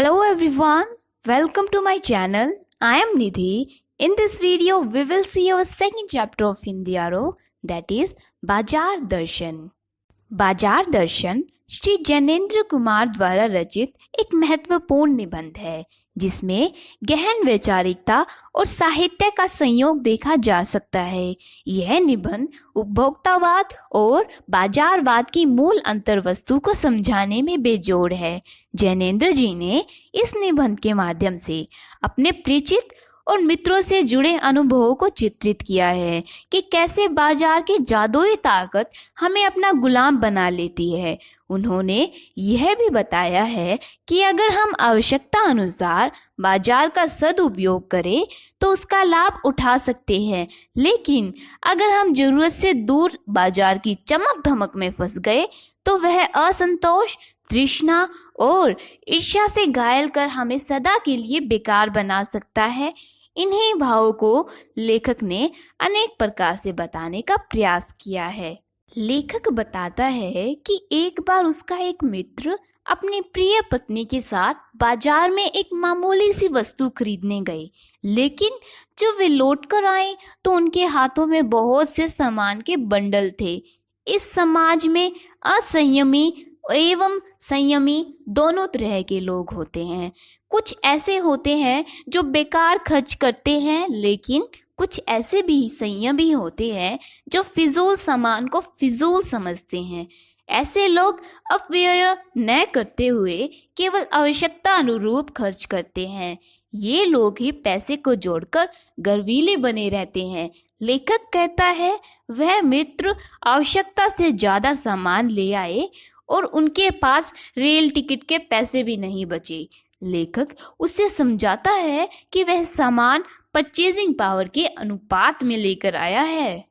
Hello everyone, welcome to my channel. I am Nidhi. In this video, we will see our second chapter of Hindi Aro, that is बाजार दर्शन। बाजार दर्शन श्री जैनेन्द्र कुमार द्वारा रचित एक महत्वपूर्ण निबंध है जिसमें गहन वैचारिकता और साहित्य का संयोग देखा जा सकता है। यह निबंध उपभोक्तावाद और बाजारवाद की मूल अंतर्वस्तु को समझाने में बेजोड़ है। जैनेन्द्र जी ने इस निबंध के माध्यम से अपने परिचित और मित्रों से जुड़े अनुभवों को चित्रित किया है कि कैसे बाजार की जादुई ताकत हमें अपना गुलाम बना लेती है। उन्होंने यह भी बताया है कि अगर हम आवश्यकता अनुसार बाजार का सदुपयोग करें तो उसका लाभ उठा सकते हैं, लेकिन अगर हम जरूरत से दूर बाजार की चमक धमक में फंस गए तो वह असंतोष, तृष्णा और ईर्ष्या से घायल कर हमें सदा के लिए बेकार बना सकता है। इन्हीं भावों को लेखक ने अनेक प्रकार से बताने का प्रयास किया है। लेखक बताता है कि एक बार उसका एक मित्र अपनी प्रिय पत्नी के साथ बाजार में एक मामूली सी वस्तु खरीदने गए, लेकिन जब वे लौट कर आए तो उनके हाथों में बहुत से सामान के बंडल थे। इस समाज में असंयमी एवं संयमी दोनों तरह के लोग होते हैं। कुछ ऐसे होते हैं जो बेकार खर्च करते हैं, लेकिन कुछ ऐसे भी संयमी होते हैं जो फिजूल सामान को फिजूल समझते हैं। ऐसे लोग अपव्यय न करते हुए केवल आवश्यकता अनुरूप खर्च करते हैं। ये लोग ही पैसे को जोड़कर गर्वीले बने रहते हैं। लेखक कहता है वह मित्र आवश्यकता से ज्यादा सामान ले आए और उनके पास रेल टिकट के पैसे भी नहीं बचे। लेखक उसे समझाता है कि वह सामान परचेजिंग पावर के अनुपात में लेकर आया है।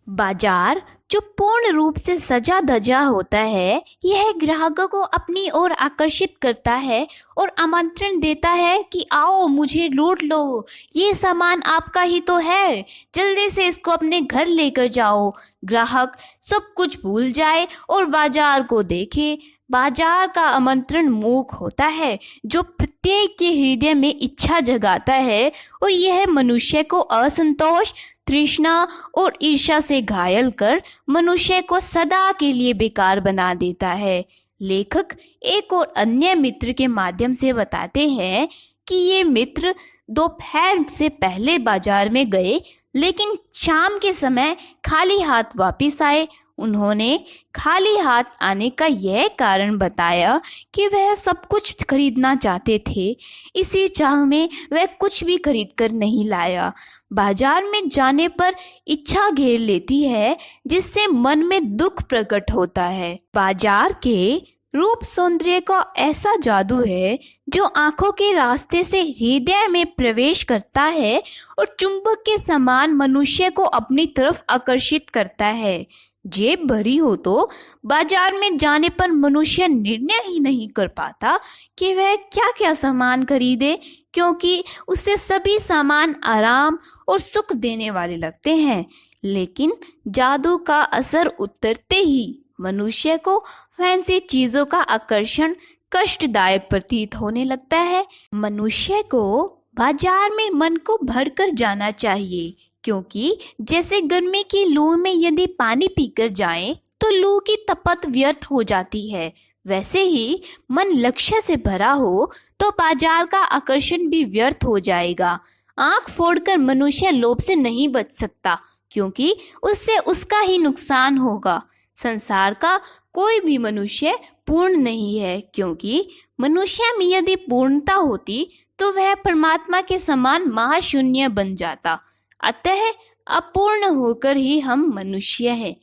बाजार जो पूर्ण रूप से सजा धजा होता है, यह ग्राहकों को अपनी ओर आकर्षित करता है और आमंत्रण देता है कि आओ मुझे लूट लो, ये सामान आपका ही तो है, जल्दी से इसको अपने घर लेकर जाओ। ग्राहक सब कुछ भूल जाए और बाजार को देखे। बाजार का आमंत्रण मूक होता है जो प्रत्येक के हृदय में इच्छा जगाता है और यह मनुष्य को असंतोष, तृष्णा और ईर्ष्या से घायल कर मनुष्य को सदा के लिए बेकार बना देता है। लेखक एक और अन्य मित्र के माध्यम से बताते हैं कि ये मित्र दोपहर से पहले बाजार में गए, लेकिन शाम के समय खाली हाथ वापस आए। उन्होंने खाली हाथ आने का यह कारण बताया कि वह सब कुछ खरीदना चाहते थे, इसी चाह में वह कुछ भी खरीद कर नहीं लाया। बाजार में जाने पर इच्छा घेर लेती है जिससे मन में दुख प्रकट होता है। बाजार के रूप सौंदर्य का ऐसा जादू है जो आंखों के रास्ते से हृदय में प्रवेश करता है और चुंबक के समान मनुष्य को अपनी तरफ आकर्षित करता है। जेब भरी हो तो बाजार में जाने पर मनुष्य निर्णय ही नहीं कर पाता कि वह क्या क्या सामान खरीदे, क्योंकि उसे सभी सामान आराम और सुख देने वाले लगते हैं। लेकिन जादू का असर उतरते ही मनुष्य को फैंसी चीजों का आकर्षण कष्टदायक प्रतीत होने लगता है। मनुष्य को बाजार में मन को भरकर जाना चाहिए, क्योंकि जैसे गर्मी की लू में यदि पानी पीकर जाएं तो लू की तपत व्यर्थ हो जाती है, वैसे ही मन लक्ष्य से भरा हो तो बाजार का आकर्षण भी व्यर्थ हो जाएगा। आंख फोड़कर मनुष्य लोभ से नहीं बच सकता, क्योंकि उससे उसका ही नुकसान होगा। संसार का कोई भी मनुष्य पूर्ण नहीं है, क्योंकि मनुष्य में यदि पूर्णता होती तो वह परमात्मा के समान महाशून्य बन जाता। अतः अपूर्ण होकर ही हम मनुष्य हैं।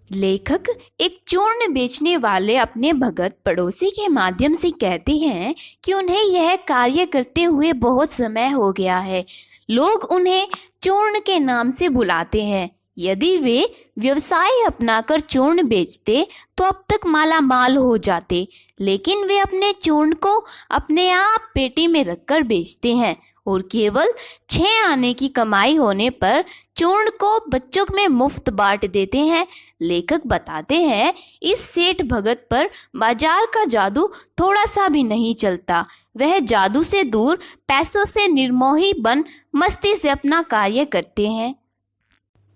लेखक एक चूर्ण बेचने वाले अपने भगत पड़ोसी के माध्यम से कहते हैं कि उन्हें यह कार्य करते हुए बहुत समय हो गया है। लोग उन्हें चूर्ण के नाम से बुलाते हैं। यदि वे व्यवसाय अपनाकर चूर्ण बेचते तो अब तक माला माल हो जाते, लेकिन वे अपने चूर्ण को अपने आप पेटी में रखकर बेचते हैं और केवल 6 आने की कमाई होने पर चूर्ण को बच्चों में मुफ्त बांट देते हैं। लेखक बताते हैं इस सेठ भगत पर बाजार का जादू थोड़ा सा भी नहीं चलता। वह जादू से दूर पैसों से निर्मोही बन मस्ती से अपना कार्य करते हैं।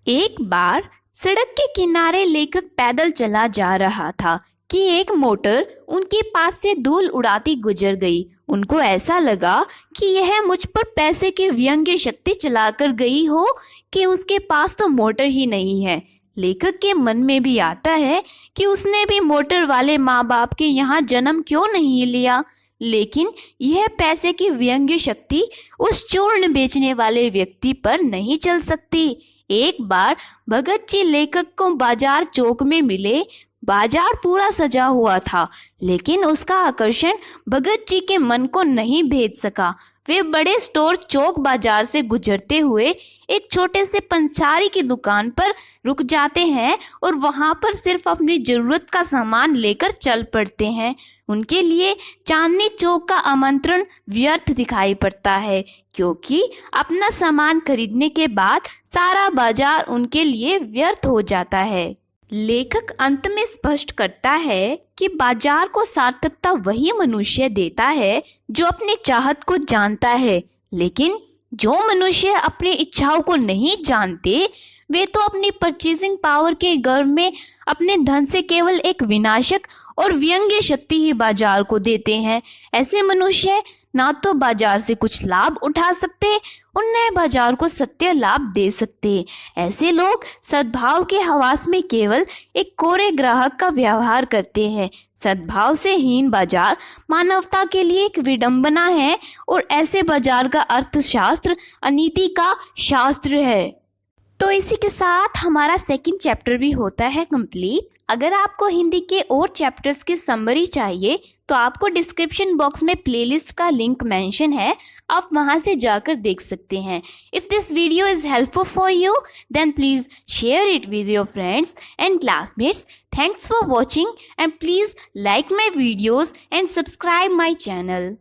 एक बार सड़क के किनारे लेखक पैदल चला जा रहा था कि एक मोटर उनके पास से धूल उड़ाती गुजर गई। उनको ऐसा लगा कि यह मुझ पर पैसे की व्यंग्य शक्ति चलाकर गई हो कि उसके पास तो मोटर ही नहीं है। लेखक के मन में भी आता है कि उसने भी मोटर वाले माँ बाप के यहाँ जन्म क्यों नहीं लिया, लेकिन यह पैसे की व्यंग्य शक्ति उस चूर्ण बेचने वाले व्यक्ति पर नहीं चल सकती। एक बार भगत जी लेखक को बाजार चौक में मिले। बाजार पूरा सजा हुआ था, लेकिन उसका आकर्षण भगत जी के मन को नहीं भेद सका। वे बड़े स्टोर चौक बाजार से गुजरते हुए एक छोटे से पंसारी की दुकान पर रुक जाते हैं और वहां पर सिर्फ अपनी जरूरत का सामान लेकर चल पड़ते हैं। उनके लिए चांदनी चौक का आमंत्रण व्यर्थ दिखाई पड़ता है, क्योंकि अपना सामान खरीदने के बाद सारा बाजार उनके लिए व्यर्थ हो जाता है। लेखक अंत में स्पष्ट करता है कि बाजार को सार्थकता वही मनुष्य देता है जो अपनी चाहत को जानता है, लेकिन जो मनुष्य अपनी इच्छाओं को नहीं जानते वे तो अपनी परचेजिंग पावर के गर्व में अपने धन से केवल एक विनाशक और व्यंग्य शक्ति ही बाजार को देते हैं। ऐसे मनुष्य ना तो बाजार से कुछ लाभ उठा सकते और न बाजार को सत्य लाभ दे सकते। ऐसे लोग सद्भाव के हवास में केवल एक कोरे ग्राहक का व्यवहार करते हैं। सद्भाव से हीन बाजार मानवता के लिए एक विडंबना है और ऐसे बाजार का अर्थशास्त्र अनीति का शास्त्र है। तो इसी के साथ हमारा सेकंड चैप्टर भी होता है कंप्लीट। अगर आपको हिंदी के और चैप्टर्स की समरी चाहिए तो आपको डिस्क्रिप्शन बॉक्स में प्लेलिस्ट का लिंक मेंशन है, आप वहां से जाकर देख सकते हैं। If this video is helpful for you then please share it with your friends and classmates. Thanks for watching and please like my videos and subscribe my channel.